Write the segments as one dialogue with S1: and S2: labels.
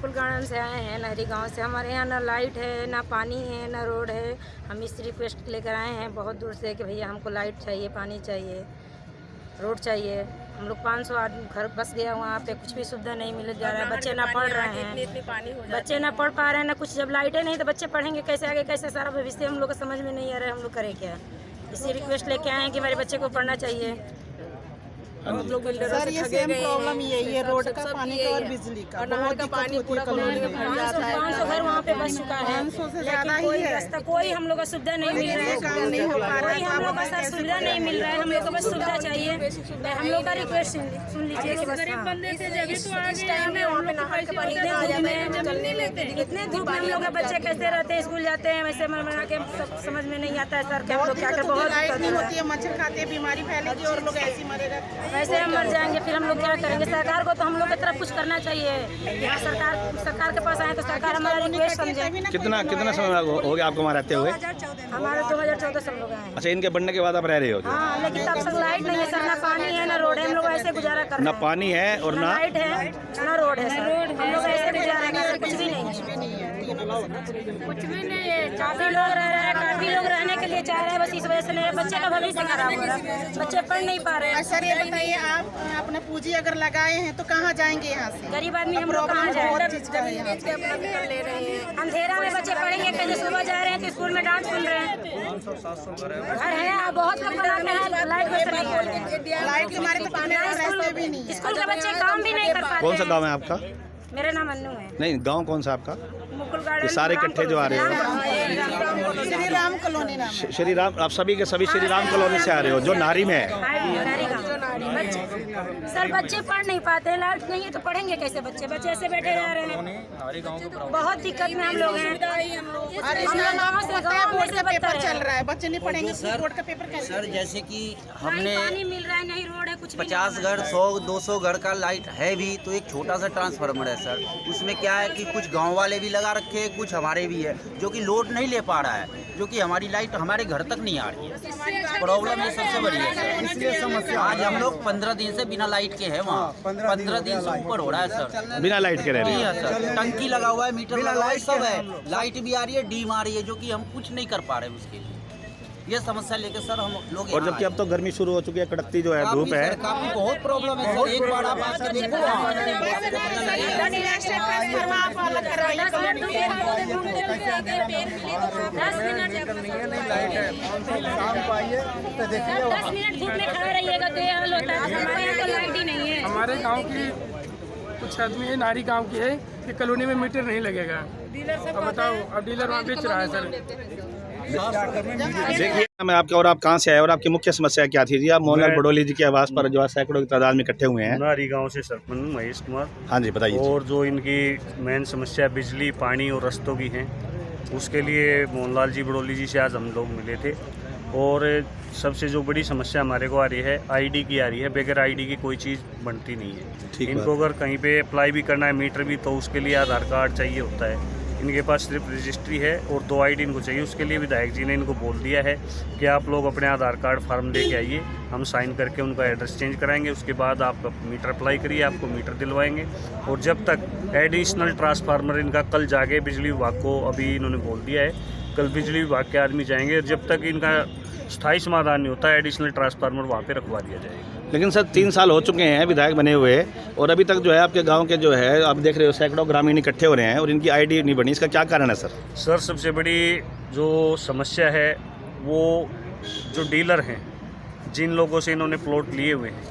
S1: Mukul garden से आए हैं, नहरी गांव से। हमारे यहाँ ना लाइट है, ना पानी है, ना रोड है। हम इस रिक्वेस्ट लेकर आए हैं बहुत दूर से कि भैया हमको लाइट चाहिए, पानी चाहिए, रोड चाहिए। हम लोग 500 आदमी घर बस गया, वहाँ पे कुछ भी सुविधा नहीं मिल जा रहा है। बच्चे ना पढ़ रहे हैं, बच्चे ना पढ़ पा रहे हैं, ना कुछ। जब लाइटें नहीं तो बच्चे पढ़ेंगे कैसे, आगे कैसे? सारा भविष्य हम लोग को समझ में नहीं आ रहा है, हम लोग करें क्या? इसी रिक्वेस्ट लेके आए हैं कि हमारे बच्चे को पढ़ना चाहिए।
S2: सर ये सेम प्रॉब्लम यही है, रोड का, पानी का और बिजली का। बहुत दिक्कत होती है कॉलोनी में।
S1: 500 घर वहाँ पे बस चुका है,
S2: 500 से ज्यादा ही है।
S1: रास्ता कोई हम लोग का सुविधा नहीं मिल रहा है,
S2: काम नहीं हो पा रहा
S1: कोई हम लोग का साथ सुविधा नहीं मिल रहा है। हम लोग को बस सुविधा चाहिए। हम लोग का रिक्वेस्ट सुन लीजिए कि बस इतने धूप में हम लोग के बच्चे कैसे रहते हैं, स्कूल जाते हैं, वैसे मना के समझ में नहीं आता है सर कि हम लोग क्या करें। बहुत
S2: लाइट नहीं होती है, मच्छर खाते, बीमारी फैलेगी और लोग ऐसे मरेगा।
S1: वैसे हम मर जाएंगे, फिर हम लोग क्या करेंगे? सरकार को तो हम लोग की तरफ कुछ करना चाहिए। यहाँ सरकार के पास आए तो सरकार हमारा रिक्वेस्ट समझे।
S3: कितना समय हो गया आपको वहाँ रहते हुए?
S1: हमारा 2014 से हम लोग आए।
S3: अच्छा, इनके बनने के बाद आप रह रहे हो?
S1: हाँ, लेकिन तब तक लाइट नहीं है सर, ना पानी है, ना रोड है। हम लोग ऐसे गुजारा कर रहे हैं।
S3: ना पानी है और ना
S1: लाइट है, ना रोड है सर। हम लोग ऐसे गुजारा कर रहे हैं, कुछ भी नहीं है। काफी लोग रह रहे हैं, काफी लोग रहने के लिए चाह रहे हैं, बस इस वजह से नहीं। बच्चे का भविष्य खराब हो रहा है, बच्चे पढ़ नहीं पा रहे हैं।
S2: सर ये बताइए, आप अपना पूंजी अगर लगाए हैं तो कहाँ जाएंगे यहाँ से?
S1: गरीब आदमी हम लोग कहाँ जाए?
S2: जाए?
S1: अंधेरा में बच्चे पढ़ेंगे कैसे? सुबह जा रहे हैं तो स्कूल में डांट सुन रहे हैं। 500-700 घर है, बहुत लोग बनाते हैं, लाइट वैसे नहीं खोल रहे।
S2: लाइट के मारे तो पढ़ने का रास्ते भी नहीं है।
S1: स्कूल के बच्चे काम भी नहीं कर पाते।
S3: कौन सा गाँव है आपका?
S1: मेरा नाम अन्नू है।
S3: नहीं, गाँव कौन सा आपका?
S1: मुकुल गार्डन।
S3: ये सारे इकट्ठे जो आ रहे हो?
S2: श्री राम कॉलोनी नाम है।
S3: श्री राम, आप सभी के सभी श्री राम कॉलोनी से आ रहे हो जो नारी में है?
S1: सर बच्चे पढ़ नहीं पाते हैं, लाइट नहीं है तो पढ़ेंगे कैसे? बच्चे ऐसे बैठे रह रहे हैं। बहुत दिक्कत में हम लोग हैं।
S2: बोर्ड का पेपर चल रहा है, बच्चे नहीं पढ़ेंगे, बोर्ड का पेपर कैसे?
S4: सर जैसे कि हमने
S1: पानी मिल रहा है, नहीं रोड है, कुछ
S4: 50 घर 100-200 घर का लाइट है भी, तो एक छोटा सा ट्रांसफार्मर है सर। उसमें क्या है कि कुछ गांव वाले भी लगा रखे हैं, कुछ हमारे भी है, जो कि लोड नहीं ले पा रहा है, जो कि हमारी लाइट हमारे घर तक नहीं आ रही है। प्रॉब्लम ये सबसे बड़ी है सर, इसलिए समस्या। आज हम लोग 15 दिन से बिना लाइट के हैं वहाँ, 15 दिन से ऊपर हो रहा है सर,
S3: बिना लाइट के रह रहे हैं।
S4: सर टंकी लगा हुआ है, मीटर लगा हुआ है, सब है, लाइट भी आ रही है, डीम आ रही है, जो कि हम कुछ नहीं कर पा रहे हैं उसके लिए। ये समस्या लेके सर हम लोग,
S3: और जबकि अब तो गर्मी शुरू हो चुकी है, कड़कती जो है धूप है,
S4: काफी बहुत प्रॉब्लम है सर। एक बार आप आकर देखो,
S5: हमारे गांव की कुछ आदमी है, नारी गांव की है, कि कॉलोनी में मीटर नहीं लगेगा। अब बताओ, अब डीलर वहाँ बेच रहा है सर।
S3: देखिए मैं आपके, और आप कहाँ से आए और आपकी मुख्य समस्या क्या थी जी? आप मोहनलाल बडोली जी के आवास पर जो है सैकड़ों की तादाद में इकट्ठे हुए हैं।
S6: नारी गांव से सरपंच महेश कुमार।
S3: हाँ जी, बताइए।
S6: और जो इनकी मेन समस्या बिजली, पानी और रास्तों की है, उसके लिए मोहनलाल जी बडोली जी से आज हम लोग मिले थे। और सबसे जो बड़ी समस्या हमारे को आ रही है, आईडी की आ रही है। बगैर आईडी की कोई चीज़ बनती नहीं है। इनको अगर कहीं पे अप्लाई भी करना है, मीटर भी, तो उसके लिए आधार कार्ड चाहिए होता है। इनके पास सिर्फ रजिस्ट्री है और 2 आईडी इनको चाहिए। उसके लिए विधायक जी ने इनको बोल दिया है कि आप लोग अपने आधार कार्ड फार्म लेके आइए, हम साइन करके उनका एड्रेस चेंज कराएंगे। उसके बाद आप मीटर अप्लाई करिए, आपको मीटर दिलवाएंगे। और जब तक एडिशनल ट्रांसफार्मर इनका कल जाके बिजली विभाग को, अभी इन्होंने बोल दिया है, कल बिजली विभाग के आदमी जाएंगे। जब तक इनका स्थायी समाधान नहीं होता, एडिशनल ट्रांसफार्मर वहाँ पे रखवा दिया जाएगा।
S3: लेकिन सर 3 साल हो चुके हैं विधायक बने हुए, और अभी तक जो है आपके गांव के जो है आप देख रहे हो सैकड़ों ग्रामीण इकट्ठे हो रहे हैं और इनकी आईडी नहीं बनी। इसका क्या कारण है सर?
S6: सर सबसे बड़ी जो समस्या है, वो जो डीलर हैं, जिन लोगों से इन्होंने प्लॉट लिए हुए हैं,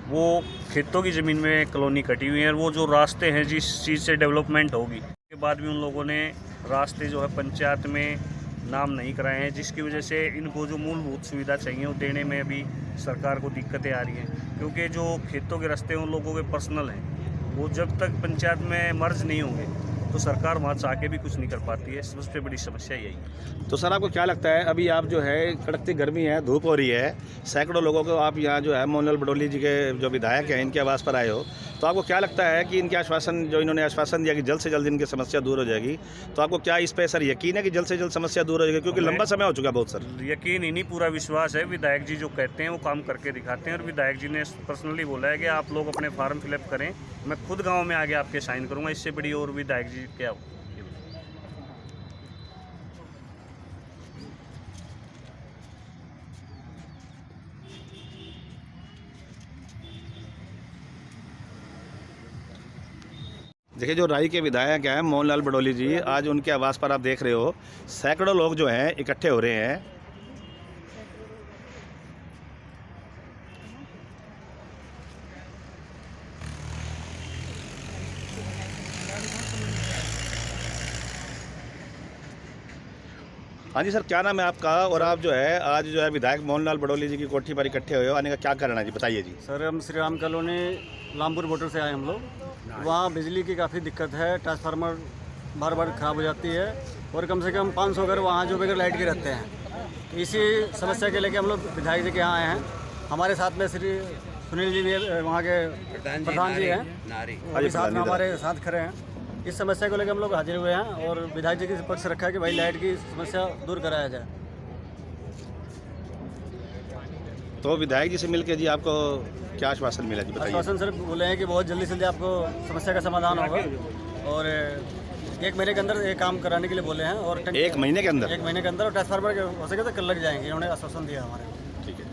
S6: वो खेतों की ज़मीन में कॉलोनी कटी हुई है। वो जो रास्ते हैं, जिस चीज़ से डेवलपमेंट होगी, उसके बाद भी उन लोगों ने रास्ते जो है पंचायत में नाम नहीं कराए हैं, जिसकी वजह से इनको जो मूलभूत सुविधा चाहिए वो देने में भी सरकार को दिक्कतें आ रही हैं। क्योंकि जो खेतों के रास्ते उन लोगों के पर्सनल हैं, वो जब तक पंचायत में मर्ज नहीं होंगे तो सरकार वहाँ चाह के भी कुछ नहीं कर पाती है। सबसे बड़ी समस्या यही है।
S3: तो सर आपको क्या लगता है, अभी आप जो है कड़कती गर्मी है, धूप हो रही है, सैकड़ों लोगों को आप यहाँ जो है मोहनलाल बडोली जी के जो विधायक हैं इनके आवास पर आए हो, तो आपको क्या लगता है कि इनके आश्वासन, जो इन्होंने आश्वासन दिया कि जल्द से जल्द इनकी समस्या दूर हो जाएगी, तो आपको क्या इस पर सर यकीन है कि जल्द से जल्द समस्या दूर हो जाएगी? क्योंकि लंबा समय हो चुका है बहुत सर।
S6: यकीन ही नहीं, पूरा विश्वास है। विधायक जी जो कहते हैं वो काम करके दिखाते हैं, और विधायक जी ने पर्सनली बोला है कि आप लोग अपने फार्म फिलअप करें, मैं खुद गाँव में आके आपके साइन करूँगा। इससे बड़ी और विधायक जी क्या हो।
S3: देखिए, जो राई के विधायक हैं मोहनलाल बडोली जी, आज उनके आवास पर आप देख रहे हो सैकड़ों लोग जो हैं इकट्ठे हो रहे हैं। हाँ जी सर, क्या नाम है आपका? और आप जो है आज जो है विधायक मोहनलाल बडोली जी की कोठी पर इकट्ठे हुए हो, आने का क्या कारण है जी, बताइए जी।
S7: सर, हम श्री राम कॉलोनी लामपुर बॉर्डर से आए हम लोग। वहाँ बिजली की काफ़ी दिक्कत है, ट्रांसफार्मर बार बार ख़राब हो जाती है, और कम से कम 500 घर वहाँ जो बगैर लाइट के रहते हैं। तो इसी समस्या के लेके हम लोग विधायक जी के यहाँ आए हैं। हमारे साथ में श्री सुनील जी भी वहाँ के प्रधान जी हैं, अभी साथ में हमारे साथ खड़े हैं। इस समस्या को लेकर हम लोग हाजिर हुए हैं और विधायक जी के पक्ष रखा है कि भाई लाइट की समस्या दूर कराया जाए।
S3: तो विधायक जी से मिलकर जी आपको क्या आश्वासन मिला जी, बताइए।
S7: आश्वासन सर बोले हैं कि बहुत जल्दी से जल्दी आपको समस्या का समाधान होगा, और 1 महीने के अंदर ये काम कराने के लिए बोले हैं। और
S3: 1 महीने के अंदर?
S7: 1 महीने के अंदर, और ट्रांसफार्मर हो सके तो कल लग जाएंगे, इन्होंने आश्वासन दिया हमारे।
S3: ठीक है।